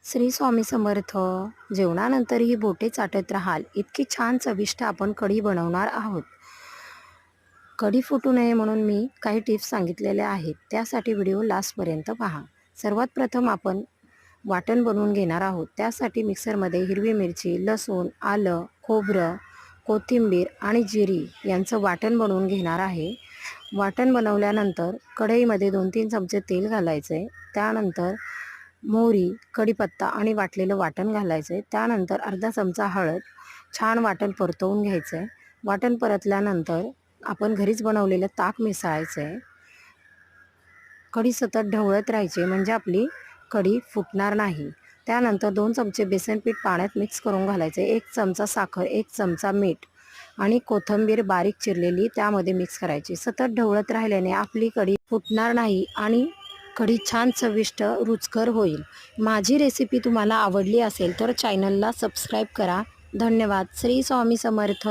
श्री स्वामी समर्थ. जेवणानंतरही बोटे चाटत राहाल इतकी छान चविष्ट आपण कढी बनवणार आहोत. कढी फुटू नये म्हणून मी काही टिप्स सांगितलेल्या आहेत. त्यासाठी व्हिडिओ लास्टपर्यंत पहा. सर्वात प्रथम आपण वाटण बनवून घेणार आहोत. त्यासाठी मिक्सरमध्ये हिरवी मिरची, लसूण, आलं, खोबरं, कोथिंबीर आणि जिरी यांचं वाटण बनवून घेणार आहे. वाटण बनवल्यानंतर कढईमध्ये 2-3 चमचे तेल घालायचे. त्यानंतर मोहरी, कढीपत्ता आणि वाटलेलं वाटण घालायचं. त्यानंतर अर्धा चमचा हळद. छान वाटण परतवून घ्यायचं आहे. वाटण परतल्यानंतर आपण घरीच बनवलेलं ताक मिसळायचं आहे. कढी सतत ढवळत राहायची म्हणजे आपली कढी फुटणार नाही. त्यानंतर 2 चमचे बेसन पीठ पाण्यात मिक्स करून घालायचे. 1 चमचा साखर, 1 चमचा मीठ आणि कोथिंबीर बारीक चिरलेली त्यामध्ये मिक्स करायची. सतत ढवळत राहिल्याने आपली कढी फुटणार नाही आणि कढी छान चविष्ट रुचकर होईल. माझी रेसिपी तुम्हाला आवडली असेल तर चॅनलला सबस्क्राईब करा. धन्यवाद. श्री स्वामी समर्थ.